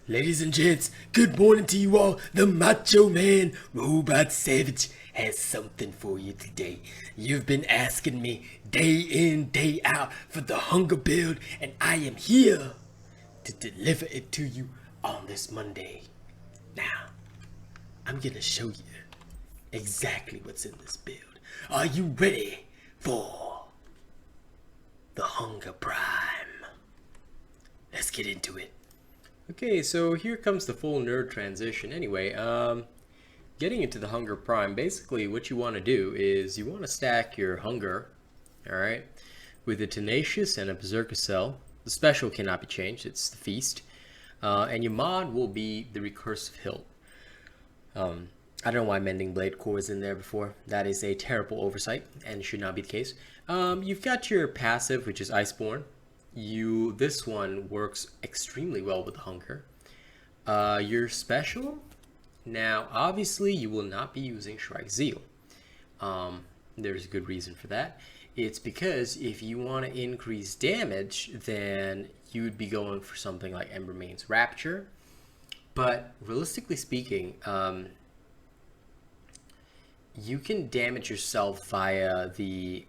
Ladies and gents, good morning to you all. The Macho Man, Robot Savage, has something for you today. You've been asking me day in, day out for the hunger build, and I am here to deliver it to you on this Monday. Now, I'm gonna show you exactly what's in this build. Are you ready for the Hunger Prime? Let's get into it. Okay, so here comes the full nerd transition. Anyway, getting into the Hunger Prime, basically what you want to do is you want to stack your Hunger, alright, with a Tenacious and a Berserker cell. The special cannot be changed, it's the Feast. And your mod will be the Recursive Hilt. I don't know why Mending Blade Core was in there before. That is a terrible oversight and should not be the case. You've got your passive, which is Iceborne. This one works extremely well with Hunger. Your special, now obviously you will not be using Shrike Zeal. There's a good reason for that. It's because if you want to increase damage, then you'd be going for something like Embermane's Rapture. But realistically speaking, you can damage yourself via the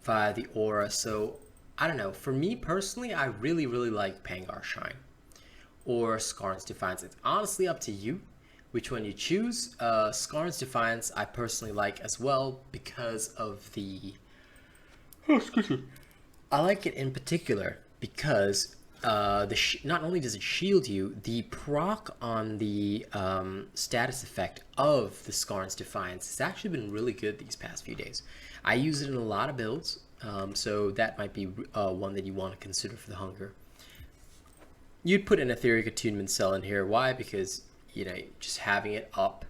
via the aura. So I don't know, for me personally, I really like Pangar Shine or Skarn's Defiance. It's honestly up to you which one you choose. Skarn's Defiance I personally like as well because of the I like it in particular because not only does it shield you, the proc on the status effect of the Skarn's Defiance has actually been really good these past few days. I use it in a lot of builds, so that might be one that you want to consider for the Hunger. You'd put an Aetheric Attunement cell in here. Why? Because, you know, just having it up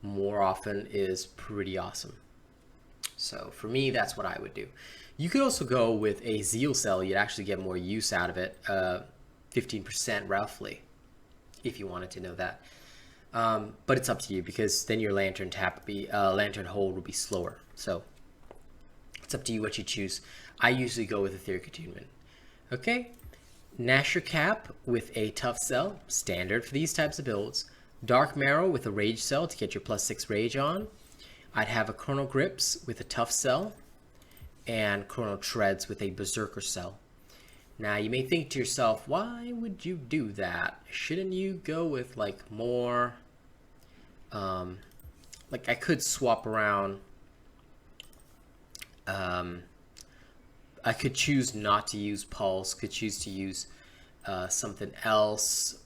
more often is pretty awesome. So for me, that's what I would do. You could also go with a Zeal cell. You'd actually get more use out of it, 15% roughly, if you wanted to know that. But it's up to you because then your lantern hold will be slower. So it's up to you what you choose. I usually go with Aetheric Attunement. Okay, Nasher Cap with a Tough cell, standard for these types of builds. Dark Marrow with a Rage cell to get your +6 Rage on. I'd have a Chrono Grips with a Tough cell, and Chrono Treads with a Berserker cell. Now you may think to yourself, why would you do that? Shouldn't you go with like more, like I could swap around, I could choose not to use Pulse, could choose to use something else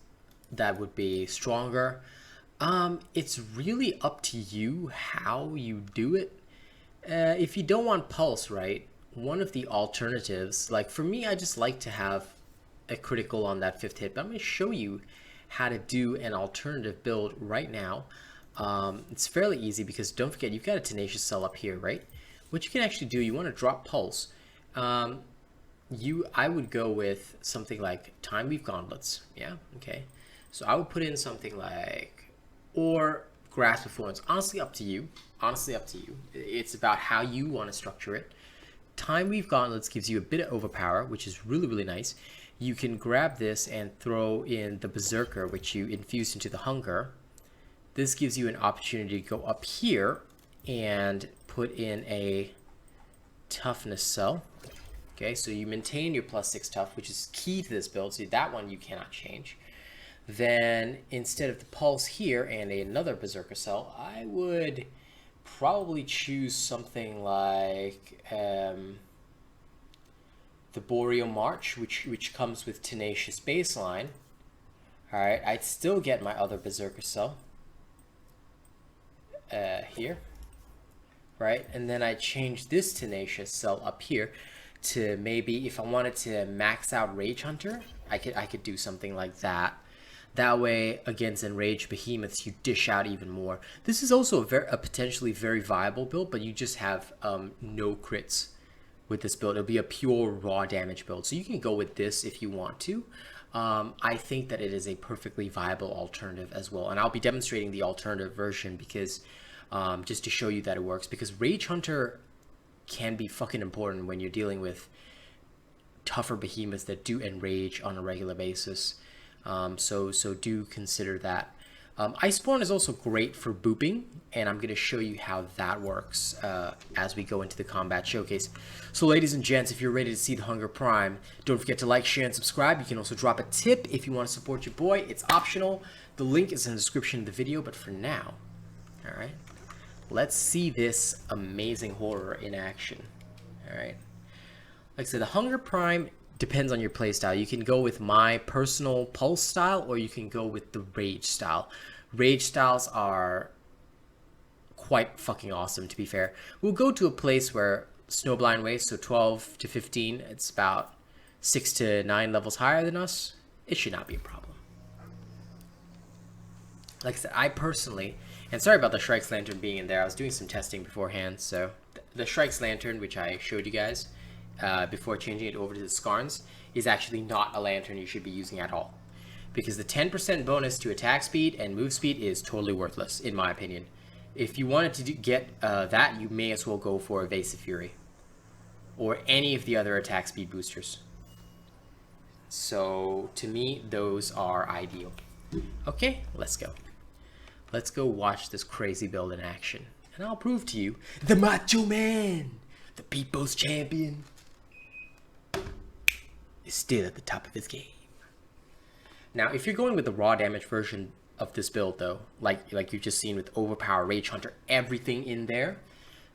that would be stronger. It's really up to you how you do it. If you don't want Pulse, right, one of the alternatives, like for me, I just like to have a critical on that 5th hit, but I'm going to show you how to do an alternative build right now. It's fairly easy because don't forget, you've got a Tenacious cell up here, right? What you can actually do, you want to drop Pulse. I would go with something like Time Weave Gauntlets. Yeah, okay. So I would put in something like, or Grasp of Thorns. Honestly, up to you. Honestly, up to you. It's about how you want to structure it. Time Weave Gauntlets gives you a bit of overpower, which is really nice. You can grab this and throw in the Berserker, which you infuse into the Hunger. This gives you an opportunity to go up here and put in a Toughness cell. Okay, so you maintain your +6 tough, which is key to this build. So that one you cannot change. Then instead of the Pulse here and another Berserker cell, I would probably choose something like the Boreal March, which comes with Tenacious baseline. Alright, I'd still get my other Berserker cell here. Right, and then I change this Tenacious cell up here to maybe, if I wanted to max out Ragehunter, I could do something like that. That way, against enraged behemoths, you dish out even more. This is also a potentially very viable build, but you just have no crits with this build. It'll be a pure raw damage build. So you can go with this if you want to. I think that it is a perfectly viable alternative as well. And I'll be demonstrating the alternative version because just to show you that it works. Because Ragehunter can be fucking important when you're dealing with tougher behemoths that do enrage on a regular basis. So do consider that. Iceborne is also great for booping, and I'm going to show you how that works as we go into the combat showcase. So ladies and gents, if you're ready to see the Hunger Prime, don't forget to like, share, and subscribe. You can also drop a tip if you want to support your boy. It's optional. The link is in the description of the video, but for now, all right, let's see this amazing horror in action. All right. Like I said, the Hunger Prime depends on your playstyle. You can go with my personal pulse style, or you can go with the rage style. Rage styles are quite fucking awesome, to be fair. We'll go to a place where Snowblind Waste, so 12 to 15, it's about 6 to 9 levels higher than us. It should not be a problem. Like I said, I personally, and sorry about the Shrike's Lantern being in there, I was doing some testing beforehand, so the Shrike's Lantern, which I showed you guys, before changing it over to the Skarns, is actually not a lantern you should be using at all. Because the 10% bonus to attack speed and move speed is totally worthless, in my opinion. If you wanted to get that, you may as well go for Evasive Fury. Or any of the other attack speed boosters. So, to me, those are ideal. Okay, let's go. Let's go watch this crazy build in action. And I'll prove to you, the Macho Man, the people's champion, is still at the top of his game. Now, if you're going with the raw damage version of this build, though, like you've just seen with Overpower, Ragehunter, everything in there,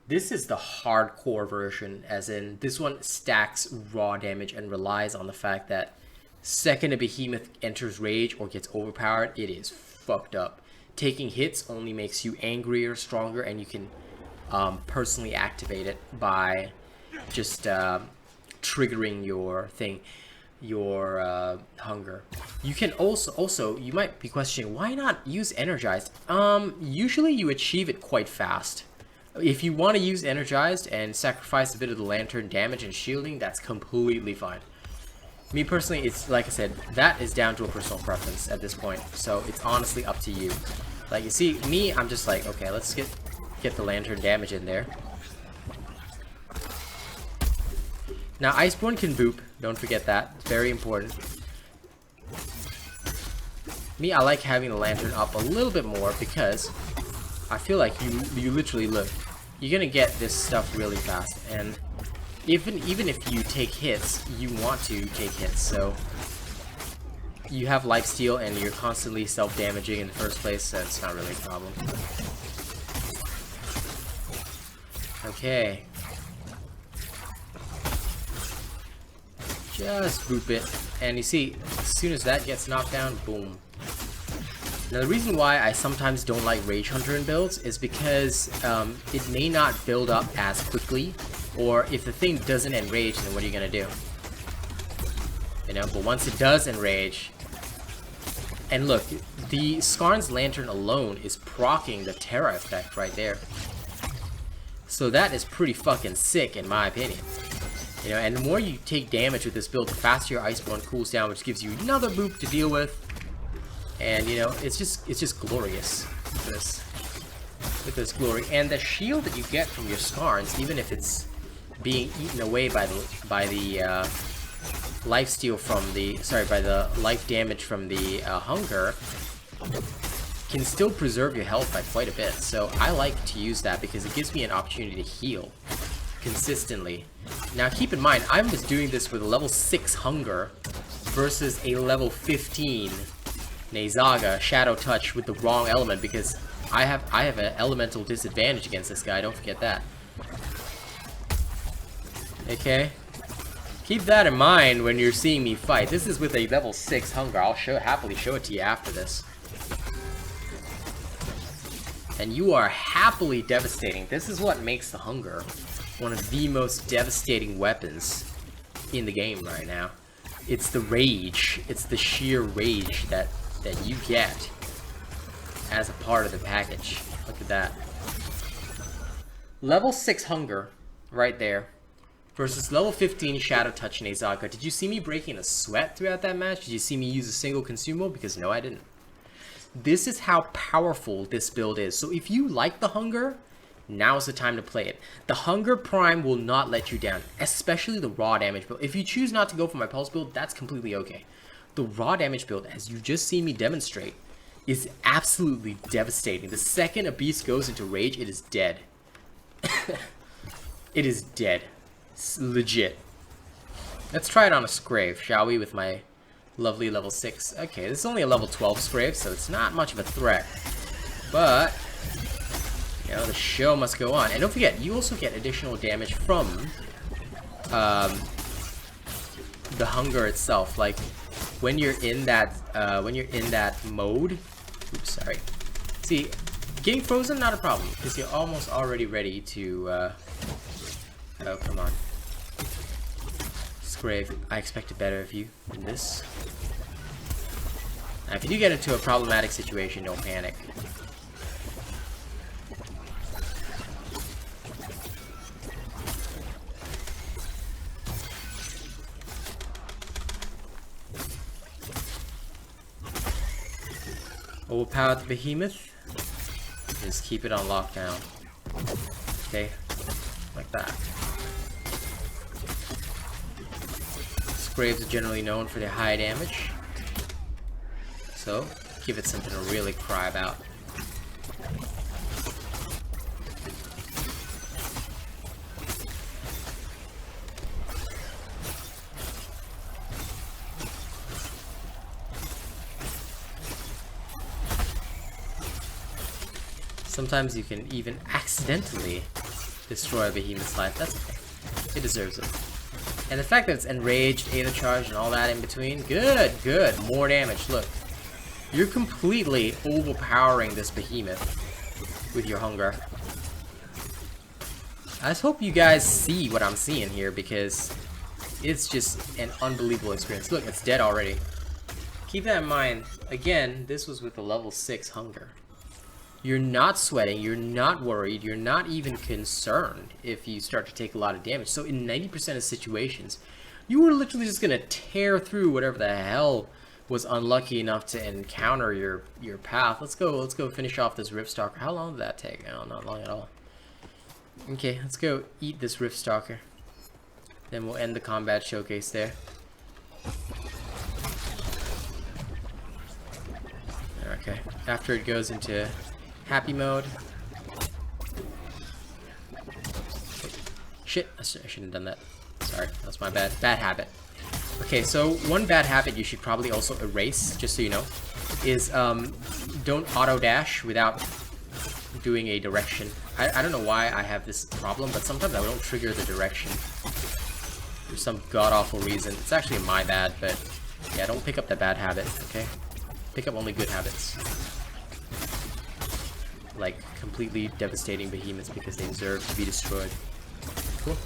this is the hardcore version, as in this one stacks raw damage and relies on the fact that second a behemoth enters rage or gets overpowered, it is fucked up. Taking hits only makes you angrier, stronger, and you can personally activate it by just triggering your thing, your hunger. You can also you might be questioning, why not use energized? Usually you achieve it quite fast. If you want to use energized and sacrifice a bit of the lantern damage and shielding, that's completely fine. Me personally, it's like I said, that is down to a personal preference at this point, so it's honestly up to you. Like, you see, me, I'm just like, okay, let's get the lantern damage in there. Now, Iceborne can boop. Don't forget that. It's very important. Me, I like having the lantern up a little bit more because I feel like you literally look. You're gonna get this stuff really fast, and even if you take hits, you want to take hits. So you have lifesteal and you're constantly self-damaging in the first place, so it's not really a problem. Okay. Just boop it. And you see, as soon as that gets knocked down, boom. Now the reason why I sometimes don't like Ragehunter in builds is because it may not build up as quickly, or if the thing doesn't enrage, then what are you gonna do? You know, but once it does enrage, and look, the Skarn's Lantern alone is proccing the Terra effect right there. So that is pretty fucking sick in my opinion. You know, and the more you take damage with this build, the faster your Iceborne cools down, which gives you another boop to deal with. And you know, it's just glorious with this glory. And the shield that you get from your Skarns, even if it's being eaten away by the lifesteal from the by the life damage from the hunger, can still preserve your health by quite a bit. So I like to use that because it gives me an opportunity to heal consistently. Now keep in mind, I was doing this with a level 6 hunger versus a level 15 Nezaga Shadow Touch with the wrong element, because I have an elemental disadvantage against this guy. Don't forget that. Okay, keep that in mind when you're seeing me fight. This is with a level 6 hunger. I'll happily show it to you after this. And you are happily devastating. This is what makes the hunger one of the most devastating weapons in the game right now. It's the rage. It's the sheer rage that you get as a part of the package. Look at that. Level 6 hunger right there versus level 15 Shadow Touch Nezaga. Did you see me breaking a sweat throughout that match? Did you see me use a single consumable? Because no, I didn't. This is how powerful this build is. So if you like the hunger now's the time to play it. The Hunger Prime will not let you down, especially the raw damage build. If you choose not to go for my pulse build, that's completely okay. The raw damage build, as you've just seen me demonstrate, is absolutely devastating. The second a beast goes into rage, it is dead. It is dead. It's legit. Let's try it on a Scrave, shall we, with my lovely level 6. Okay, this is only a level 12 Scrave, so it's not much of a threat. But, you know, the show must go on. And don't forget, you also get additional damage from the hunger itself. Like, when you're in that mode. Oops, sorry. See, getting frozen, not a problem, because you're almost already ready to, oh, come on. Scrave, I expected better of you than this. Now, if you do get into a problematic situation, don't panic. Overpower the behemoth. Just keep it on lockdown. Okay, like that. Scraves are generally known for their high damage, so give it something to really cry about. Sometimes you can even accidentally destroy a behemoth's life. That's okay. It deserves it. And the fact that it's enraged, Aether Charge, and all that in between, good, good. More damage. Look, you're completely overpowering this behemoth with your hunger. I just hope you guys see what I'm seeing here, because it's just an unbelievable experience. Look, it's dead already. Keep that in mind. Again, this was with a level 6 hunger. You're not sweating, you're not worried, you're not even concerned if you start to take a lot of damage. So in 90% of situations, you were literally just going to tear through whatever the hell was unlucky enough to encounter your path. Let's go finish off this Riftstalker. How long did that take? Oh, not long at all. Okay, let's go eat this Riftstalker. Then we'll end the combat showcase there. Okay, after it goes into happy mode. Shit, I shouldn't have done that. Sorry, that's my bad habit. Okay, so one bad habit you should probably also erase, just so you know, is don't auto dash without doing a direction. I don't know why I have this problem, but sometimes I don't trigger the direction for some god-awful reason. It's actually my bad, but yeah, don't pick up that bad habit, okay? Pick up only good habits. Like completely devastating behemoths because they deserve to be destroyed. Cool.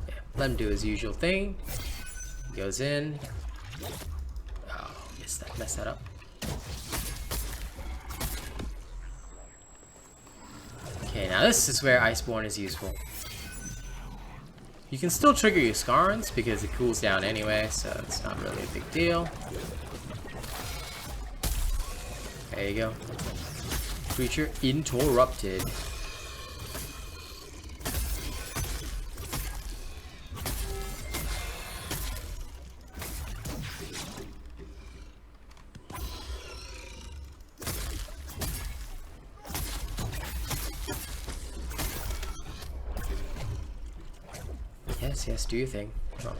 Yeah, let him do his usual thing. He goes in. Oh, messed that up. Okay, now this is where Iceborne is useful. You can still trigger your Scarns because it cools down anyway, so it's not really a big deal. There you go. Creature interrupted. Yes, do your thing. Come on.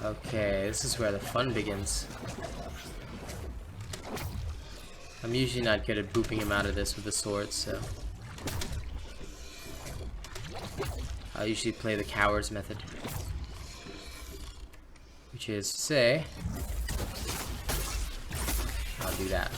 Okay, this is where the fun begins. I'm usually not good at booping him out of this with the sword, so I usually play the coward's method, which is to say, I'll do that.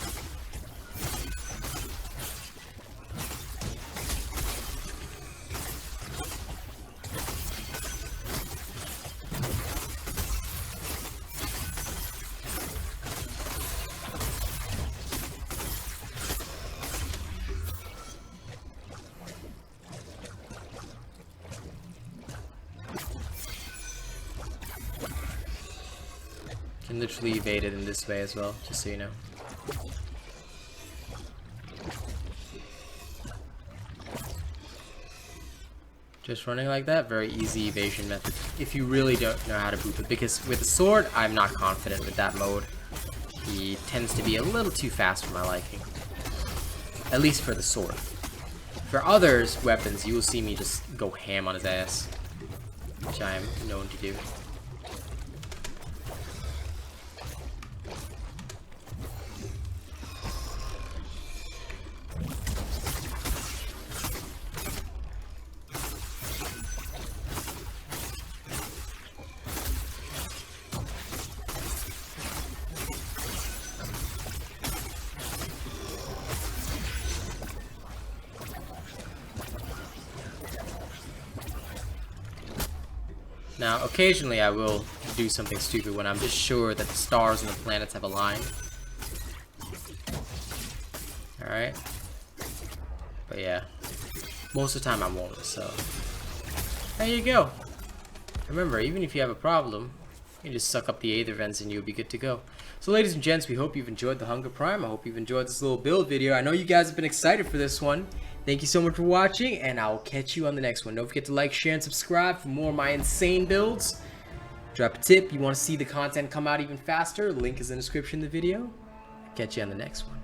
can literally evade it in this way as well, just so you know. Just running like that, very easy evasion method if you really don't know how to boot it, because with the sword, I'm not confident with that mode. He tends to be a little too fast for my liking. At least for the sword. For others weapons, you will see me just go ham on his ass, which I am known to do. Now, occasionally I will do something stupid when I'm just sure that the stars and the planets have aligned. Alright. But yeah, most of the time I won't, so there you go. Remember, even if you have a problem, you can just suck up the Aether vents and you'll be good to go. So ladies and gents, we hope you've enjoyed the Hunger Prime. I hope you've enjoyed this little build video. I know you guys have been excited for this one. Thank you so much for watching, and I'll catch you on the next one. Don't forget to like, share, and subscribe for more of my insane builds. Drop a tip. You want to see the content come out even faster? Link is in the description of the video. Catch you on the next one.